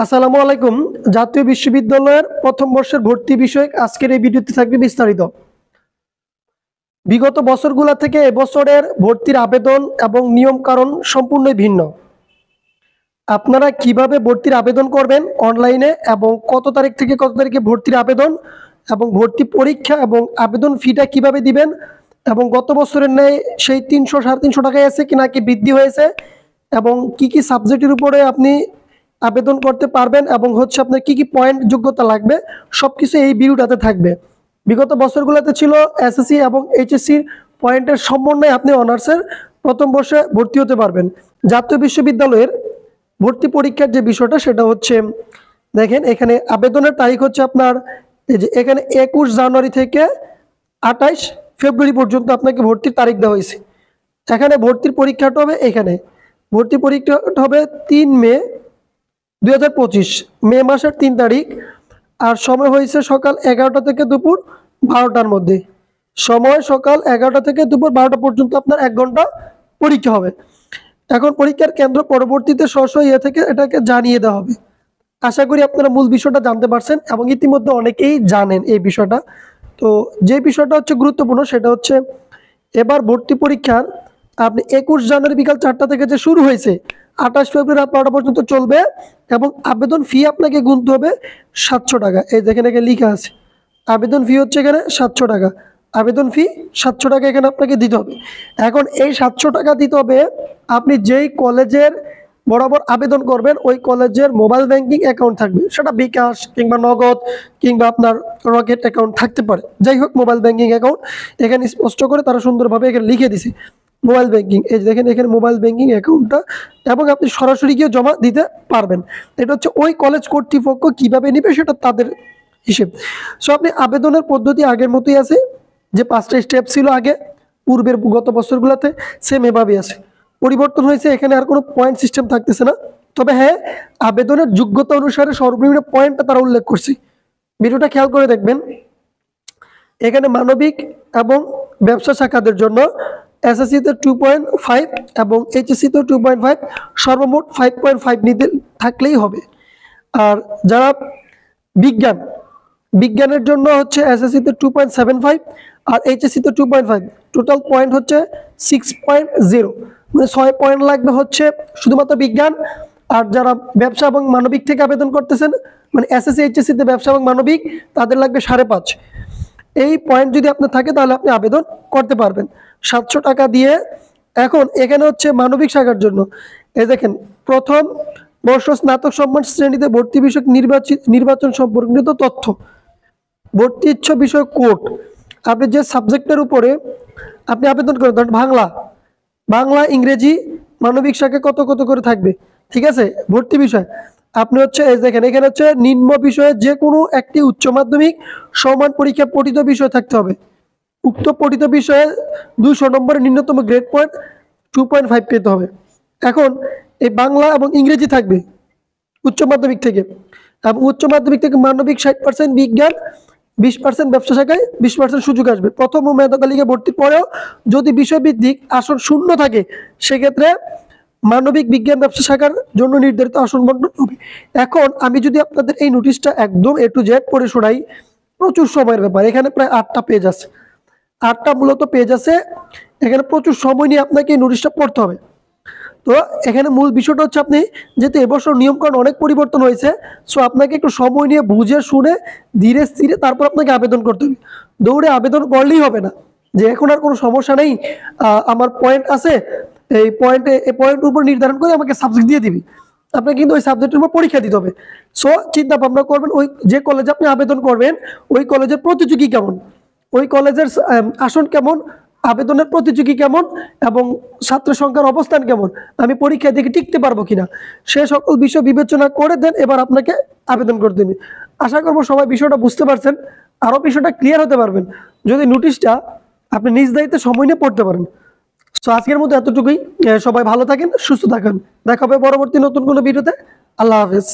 আসসালামু আলাইকুম। জাতীয় বিশ্ববিদ্যালয়ের প্রথম বর্ষের ভর্তি বিষয়ক আজকের এই ভিডিওতে থাকবে বিস্তারিত। বিগত বছরগুলো থেকে এবছরের ভর্তির আবেদন এবং নিয়ম কারণ সম্পূর্ণই ভিন্ন। আপনারা কিভাবে ভর্তির আবেদন করবেন অনলাইনে এবং কত তারিখ থেকে কত তারিখে ভর্তির আবেদন এবং ভর্তি পরীক্ষা এবং আবেদন ফিটা কিভাবে দিবেন এবং গত বছরের ন্যায় সেই 300-350 টাকায় আছে কি নাকি বৃদ্ধি হয়েছে এবং কি সাবজেক্টের উপরে আপনি আবেদন করতে পারবেন এবং আপনার কি পয়েন্ট যোগ্যতা লাগবে সবকিছু এই ভিডিওটাতে থাকবে। বিগত বছরগুলোতে ছিল এসএসসি এবং এইচএসসির পয়েন্টের সমন্বয়ে আপনি অনার্সের প্রথম বর্ষে ভর্তি হতে পারবেন। জাতীয় বিশ্ববিদ্যালয়ের ভর্তি পরীক্ষার যে বিষয়টা সেটা হচ্ছে, দেখেন এখানে আবেদনের তারিখ হচ্ছে আপনার এই যে এখানে 21 জানুয়ারি থেকে 28 ফেব্রুয়ারি পর্যন্ত আপনাকে ভর্তির তারিখ দেওয়া হয়েছে। এখানে ভর্তির পরীক্ষাটা হবে, এখানে ভর্তি পরীক্ষাটা হবে 3 মে 2025, মে মাসের 3 তারিখ। আর সময় হয়েছে সকাল 11টা থেকে দুপুর 12টার মধ্যে। সময় সকাল 11টা থেকে দুপুর 12টা পর্যন্ত আপনার 1 ঘন্টা পরীক্ষা হবে। এখন পরীক্ষার কেন্দ্র পরবর্তীতে থেকে এটাকে জানিয়ে দেওয়া হবে। আশা করি আপনারা মূল বিষয়টা জানতে পারছেন এবং ইতিমধ্যে অনেকেই জানেন এই বিষয়টা। তো যে বিষয়টা হচ্ছে গুরুত্বপূর্ণ সেটা হচ্ছে এবার ভর্তি পরীক্ষার আপনি 21 জানুয়ারি বিকাল 4টা থেকে যে শুরু হয়েছে 28 ফেব্রুয়ারি রাত 12টা পর্যন্ত চলবে এবং আবেদন ফি আপনাকে গুনতে হবে 700 টাকা। এই দেখেন এখানে লেখা আছে আবেদন ফি হচ্ছে এখানে 700 টাকা। আবেদন ফি 700 টাকা এখানে আপনাকে দিতে হবে। এখন এই 700 টাকা দিতে হবে আপনি যেই কলেজের বরাবর আবেদন করবেন ওই কলেজের মোবাইল ব্যাংকিং অ্যাকাউন্ট থাকবে, সেটা বিকাশ কিংবা নগদ কিংবা আপনার রকেট অ্যাকাউন্ট থাকতে পারে, যাই হোক মোবাইল ব্যাংকিং অ্যাকাউন্ট এখানে স্পষ্ট করে তারা সুন্দরভাবে এখানে লিখে দিছে মোবাইল ব্যাংকিং। এই দেখেন এখানে মোবাইল ব্যাংকিং অ্যাকাউন্টটা এবং আপনি সরাসরি গিয়ে জমা দিতে পারবেন। এটা হচ্ছে ওই কলেজ কর্তৃপক্ষ কিভাবে নেবে সেটা তাদের হিসেব। সো আপনি আবেদনের পদ্ধতি আগের মতোই আছে, যে 5টা স্টেপ ছিল আগে পূর্বের গত বছরগুলোতে সেম এভাবেই আছে। পরিবর্তন হয়েছে, এখানে আর কোনো পয়েন্ট সিস্টেম থাকতেছে না। তবে হ্যাঁ, আবেদনের যোগ্যতা অনুসারে সর্বনিম্ন পয়েন্টটা তারা উল্লেখ করছে। ভিডিওটা খেয়াল করে দেখবেন। এখানে মানবিক এবং ব্যবসা শাখাদের জন্য এসএসসিতে 2.5 এবং এইচএসসিতে 2.5, সর্বমোট 5.5 নিতে থাকলেই হবে। আর যারা বিজ্ঞানের জন্য হচ্ছে এসএসসিতে 2.75 আর এইচএসসিতে 2.5, টোটাল পয়েন্ট হচ্ছে 6.0, মানে 6 পয়েন্ট লাগবে হচ্ছে শুধুমাত্র বিজ্ঞান। আর যারা ব্যবসা এবং মানবিক থেকে আবেদন করতেছেন, মানে এসএসসি এইচএসসিতে ব্যবসা এবং মানবিক, তাদের লাগবে 5.5। এই পয়েন্ট যদি আপনার থাকে তাহলে আপনি আবেদন করতে পারবেন 700 টাকা দিয়ে। এখন এখানে হচ্ছে মানবিক শাখার জন্য এই দেখেন প্রথম বর্ষ স্নাতক সম্মান শ্রেণীতে ভর্তি বিষয়ক নির্বাচন সম্পর্কিত তথ্য, ভর্তি ইচ্ছা বিষয় কোড, আপনি যে সাবজেক্টের উপরে আপনি আবেদন করেন, ধরেন বাংলা ইংরেজি মানবিক শাখায় কত কত করে থাকবে, ঠিক আছে। ভর্তি বিষয় আপনি হচ্ছে এই দেখেন এখানে হচ্ছে নিম্ন বিষয়ে যে কোনো একটি উচ্চ মাধ্যমিক সমান পরীক্ষা পঠিত বিষয় থাকতে হবে। উক্ত পঠিত বিষয়ে 200 নম্বরের ন্যূনতম গ্রেড পয়েন্ট 2.5 পেতে হবে। এখন এই বাংলা এবং ইংরেজি থাকবে উচ্চ মাধ্যমিক থেকে, এবং উচ্চ মাধ্যমিক থেকে মানবিক 60%, বিজ্ঞান 20%, ব্যবসা শাখায় 20% সুযোগ আসবে। প্রথম ও মেধা তালিকা ভর্তির পরেও যদি বিষয়ভিত্তিক আসন শূন্য থাকে সেক্ষেত্রে মানবিক বিজ্ঞান ব্যবসা শাখার জন্য নির্ধারিত আসন বন্টন হবে। এখন আমি যদি আপনাদের এই নোটিশটা একদম A to Z পড়ে শোনাই, প্রচুর সময়ের ব্যাপার। এখানে প্রায় 8টা পেজ আছে, 8টা মূলত পেজ আছে। এখানে প্রচুর সময় নিয়ে আপনাকে এই নোটিশটা পড়তে হবে। তো এখানে মূল বিষয়টা হচ্ছে আপনি যেহেতু এবছর নিয়মকানুন অনেক পরিবর্তন হয়েছে, সো আপনাকে একটু সময় নিয়ে বুঝে শুনে ধীরে স্থিরে তারপর আপনাকে আবেদন করতে হবে। দৌড়ে আবেদন করলেই হবে না যে এখন আর কোনো সমস্যা নেই, আমার পয়েন্ট আছে, এই পয়েন্ট উপর নির্ধারণ করে আমাকে সাবজেক্ট দিয়ে দিবি। আপনাকে কিন্তু ওই সাবজেক্টের উপর পরীক্ষা দিতে হবে। সো চিন্তা ভাবনা করবেন ওই যে কলেজে আপনি আবেদন করবেন ওই কলেজের প্রতিযোগী কেমন, ওই কলেজের আসন কেমন, আবেদনের প্রতিযোগী কেমন এবং ছাত্র সংখ্যার অবস্থান কেমন, আমি পরীক্ষায় দেখে টিকতে পারবো কিনা, সে সকল বিষয় বিবেচনা করে দেন এবার আপনাকে আবেদন করতে হবে। আশা করবো সবাই বিষয়টা বুঝতে পারছেন, আরও বিষয়টা ক্লিয়ার হতে পারবেন যদি নোটিশটা আপনি নিজ দায়িত্বে সময় নিয়ে পড়তে পারেন। তো আজকের মতো এতটুকুই। সবাই ভালো থাকেন, সুস্থ থাকেন, দেখা হবে পরবর্তী নতুন কোনো ভিডিওতে। আল্লাহ হাফেজ।